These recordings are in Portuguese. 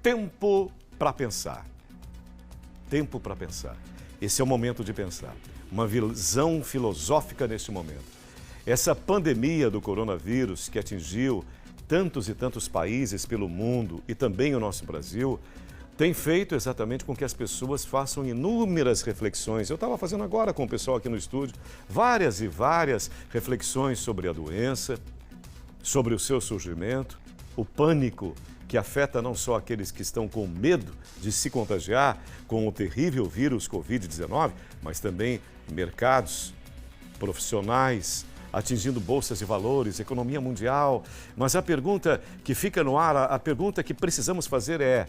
tempo para pensar. Tempo para pensar. Esse é o momento de pensar. Uma visão filosófica neste momento. Essa pandemia do coronavírus que atingiu tantos e tantos países pelo mundo e também o nosso Brasil, tem feito exatamente com que as pessoas façam inúmeras reflexões. Eu estava fazendo agora com o pessoal aqui no estúdio, várias e várias reflexões sobre a doença, sobre o seu surgimento, o pânico que afeta não só aqueles que estão com medo de se contagiar com o terrível vírus Covid-19, mas também mercados, profissionais, atingindo bolsas de valores, economia mundial. Mas a pergunta que fica no ar, a pergunta que precisamos fazer é: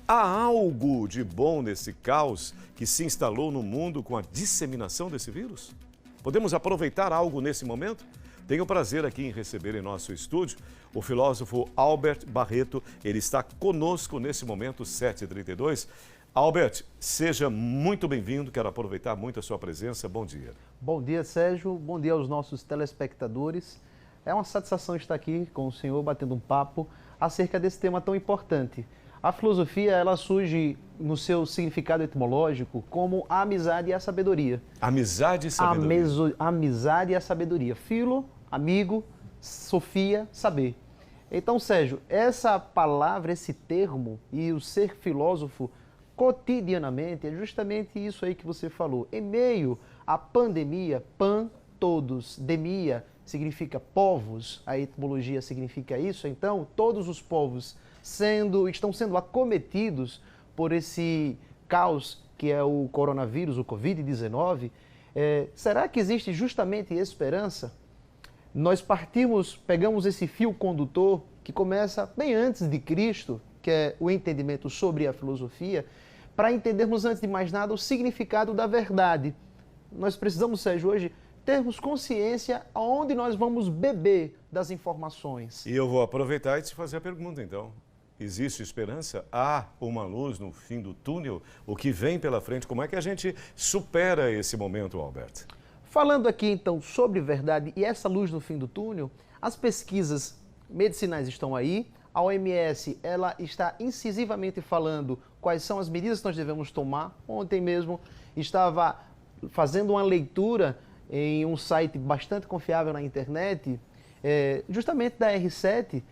há algo de bom nesse caos que se instalou no mundo com a disseminação desse vírus? Podemos aproveitar algo nesse momento? Tenho o prazer aqui em receber em nosso estúdio o filósofo Albert Barreto. Ele está conosco nesse momento, 7h32. Albert, seja muito bem-vindo. Quero aproveitar muito a sua presença. Bom dia. Bom dia, Sérgio. Bom dia aos nossos telespectadores. É uma satisfação estar aqui com o senhor, batendo um papo acerca desse tema tão importante. A filosofia, ela surge no seu significado etimológico como a amizade e a sabedoria. Amizade e sabedoria. Amizade e a sabedoria. Filo, amigo, sofia, saber. Então, Sérgio, essa palavra, esse termo e o ser filósofo cotidianamente é justamente isso aí que você falou. Em meio à pandemia, pan, todos, demia significa povos, a etimologia significa isso, então todos os povos estão sendo acometidos por esse caos que é o coronavírus, o Covid-19. Será que existe justamente esperança? Nós pegamos esse fio condutor que começa bem antes de Cristo, que é o entendimento sobre a filosofia, para entendermos antes de mais nada o significado da verdade. Nós precisamos, Sérgio, hoje termos consciência aonde nós vamos beber das informações. E eu vou aproveitar e te fazer a pergunta, então. Existe esperança? Há uma luz no fim do túnel? O que vem pela frente? Como é que a gente supera esse momento, Alberto? Falando aqui, então, sobre verdade e essa luz no fim do túnel, as pesquisas medicinais estão aí. A OMS, ela está incisivamente falando quais são as medidas que nós devemos tomar. Ontem mesmo estava fazendo uma leitura em um site bastante confiável na internet, justamente da R7,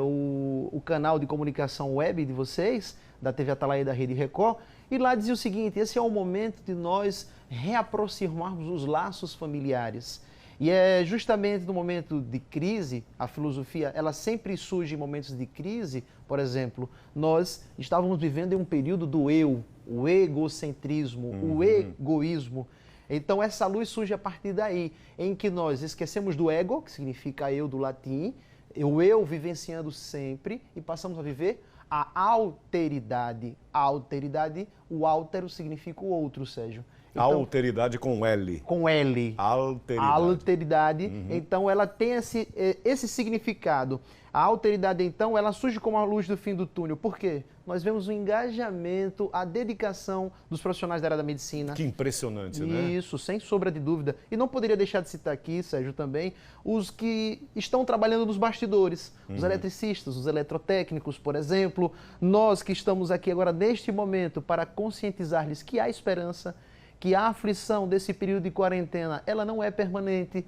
o canal de comunicação web de vocês, da TV Atalaia e da Rede Record, e lá dizia o seguinte: esse é o momento de nós reaproximarmos os laços familiares. E é justamente no momento de crise, a filosofia, ela sempre surge em momentos de crise. Por exemplo, nós estávamos vivendo em um período do eu, o egocentrismo, o egoísmo. Então essa luz surge a partir daí, em que nós esquecemos do ego, que significa eu do latim, o eu vivenciando sempre, e passamos a viver a alteridade. A alteridade, o altero significa o outro, Sérgio. Então, alteridade com L. Com L. Alteridade. Alteridade. Então, ela tem esse significado. A alteridade, então, ela surge como a luz do fim do túnel. Por quê? Nós vemos o engajamento, a dedicação dos profissionais da área da medicina. Que impressionante, né? Isso, sem sombra de dúvida. E não poderia deixar de citar aqui, Sérgio, também, os que estão trabalhando nos bastidores. Os eletricistas, os eletrotécnicos, por exemplo. Nós que estamos aqui agora, neste momento, para conscientizar-lhes que há esperança, que a aflição desse período de quarentena, ela não é permanente,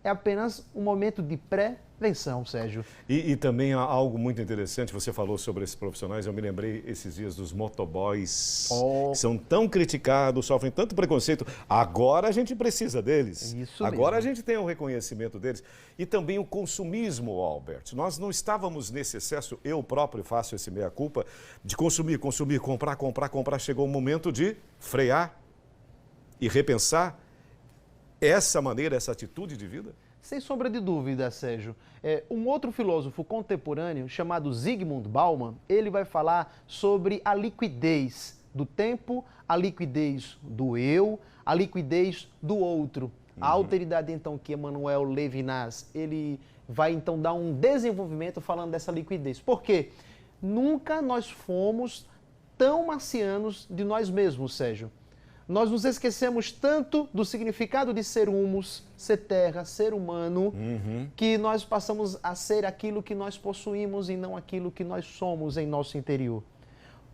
é apenas um momento de prevenção, Sérgio. E também há algo muito interessante, você falou sobre esses profissionais, eu me lembrei esses dias dos motoboys, que são tão criticados, sofrem tanto preconceito. Agora a gente precisa deles. Isso Agora mesmo. A gente tem o reconhecimento deles. E também o consumismo, Albert. Nós não estávamos nesse excesso, eu próprio faço esse meia-culpa, de consumir, comprar. Chegou o momento de frear e repensar essa maneira, essa atitude de vida? Sem sombra de dúvida, Sérgio. Um outro filósofo contemporâneo, chamado Zygmunt Bauman, ele vai falar sobre a liquidez do tempo, a liquidez do eu, a liquidez do outro. A alteridade, então, que Emmanuel Levinas, ele vai, então, dar um desenvolvimento falando dessa liquidez. Por quê? Nunca nós fomos tão marcianos de nós mesmos, Sérgio. Nós nos esquecemos tanto do significado de ser humus, ser terra, ser humano, que nós passamos a ser aquilo que nós possuímos e não aquilo que nós somos em nosso interior.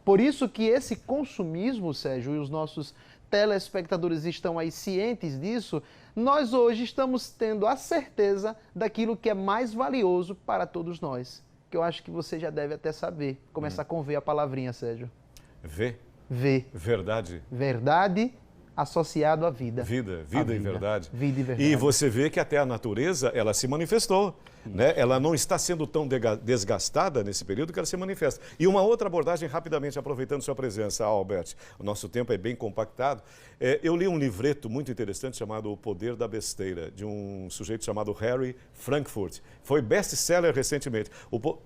Por isso que esse consumismo, Sérgio, e os nossos telespectadores estão aí cientes disso, nós hoje estamos tendo a certeza daquilo que é mais valioso para todos nós. Que eu acho que você já deve até saber. Começar com V a palavrinha, Sérgio. V? V. Verdade. Verdade associado à vida. Vida e verdade. Vida e verdade. E você vê que até a natureza, ela se manifestou, né? Ela não está sendo tão desgastada nesse período que ela se manifesta. E uma outra abordagem, rapidamente, aproveitando sua presença, Albert, o nosso tempo é bem compactado. Eu li um livreto muito interessante chamado O Poder da Besteira, de um sujeito chamado Harry Frankfurt. Foi best-seller recentemente.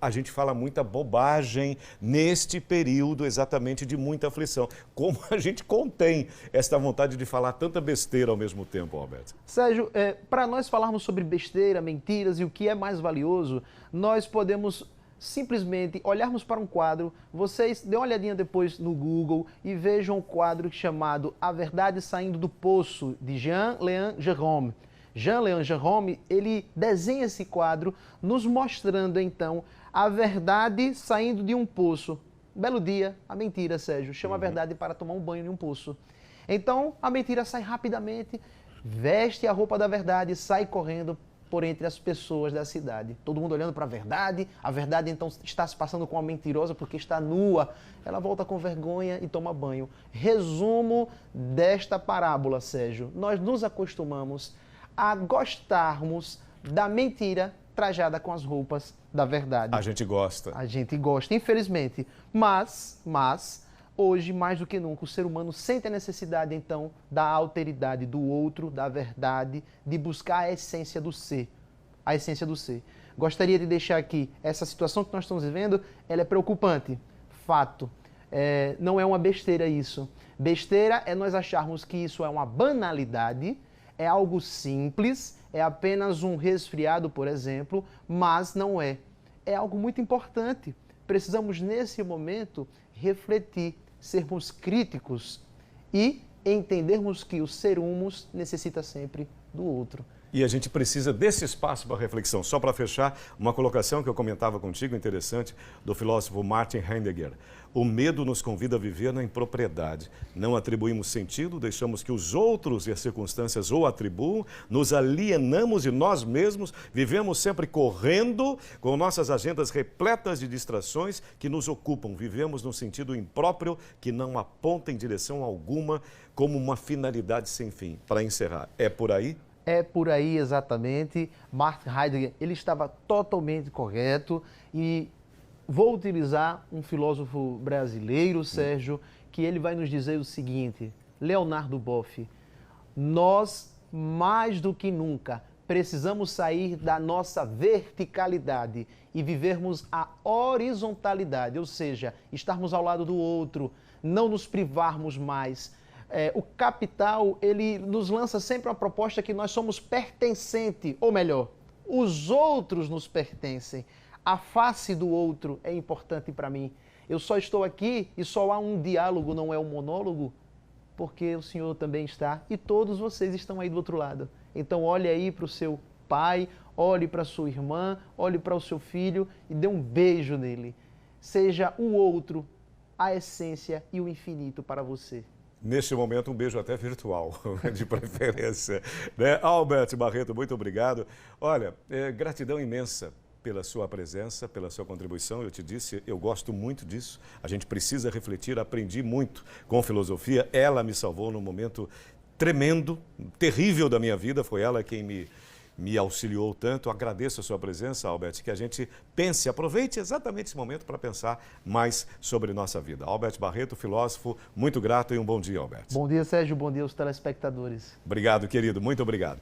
A gente fala muita bobagem neste período exatamente de muita aflição. Como a gente contém esta vontade de falar tanta besteira ao mesmo tempo, Albert? Sérgio, para nós falarmos sobre besteira, mentiras e o que é mais valioso, nós podemos simplesmente olharmos para um quadro. Vocês dêem uma olhadinha depois no Google e vejam um quadro chamado A Verdade Saindo do Poço, de Jean-Léon Gérôme. Jean-Léon Gérôme, ele desenha esse quadro nos mostrando, então, a verdade saindo de um poço. Um belo dia, a mentira, Sérgio, chama a verdade para tomar um banho em um poço. Então, a mentira sai rapidamente, veste a roupa da verdade e sai correndo por entre as pessoas da cidade. Todo mundo olhando para a verdade então está se passando com uma mentirosa porque está nua. Ela volta com vergonha e toma banho. Resumo desta parábola, Sérgio. Nós nos acostumamos a gostarmos da mentira trajada com as roupas da verdade. A gente gosta. A gente gosta, infelizmente. Mas, hoje, mais do que nunca, o ser humano sente a necessidade, então, da alteridade do outro, da verdade, de buscar a essência do ser. A essência do ser. Gostaria de deixar aqui, essa situação que nós estamos vivendo, ela é preocupante. Fato. Não é uma besteira isso. Besteira é nós acharmos que isso é uma banalidade, é algo simples, é apenas um resfriado, por exemplo, mas não é. É algo muito importante. Precisamos, nesse momento, refletir, sermos críticos e entendermos que o ser humus necessita sempre do outro. E a gente precisa desse espaço para reflexão. Só para fechar, uma colocação que eu comentava contigo, interessante, do filósofo Martin Heidegger. O medo nos convida a viver na impropriedade. Não atribuímos sentido, deixamos que os outros e as circunstâncias o atribuam, nos alienamos de nós mesmos, vivemos sempre correndo, com nossas agendas repletas de distrações que nos ocupam. Vivemos num sentido impróprio que não aponta em direção alguma, como uma finalidade sem fim. Para encerrar, é por aí? É por aí exatamente. Martin Heidegger, ele estava totalmente correto e vou utilizar um filósofo brasileiro, Sérgio, que ele vai nos dizer o seguinte, Leonardo Boff, nós, mais do que nunca, precisamos sair da nossa verticalidade e vivermos a horizontalidade, ou seja, estarmos ao lado do outro, não nos privarmos mais. O Capital, ele nos lança sempre uma proposta que nós somos pertencente, ou melhor, os outros nos pertencem. A face do outro é importante para mim. Eu só estou aqui e só há um diálogo, não é um monólogo, porque o Senhor também está e todos vocês estão aí do outro lado. Então olhe aí para o seu pai, olhe para a sua irmã, olhe para o seu filho e dê um beijo nele. Seja o outro a essência e o infinito para você. Neste momento, um beijo até virtual, de preferência. Né? Albert Barreto, muito obrigado. Olha, gratidão imensa pela sua presença, pela sua contribuição. Eu te disse, eu gosto muito disso. A gente precisa refletir, aprendi muito com filosofia. Ela me salvou num momento tremendo, terrível da minha vida. Foi ela quem me auxiliou tanto. Agradeço a sua presença, Albert, que a gente pense, aproveite exatamente esse momento para pensar mais sobre nossa vida. Albert Barreto, filósofo, muito grato e um bom dia, Albert. Bom dia, Sérgio, bom dia aos telespectadores. Obrigado, querido, muito obrigado.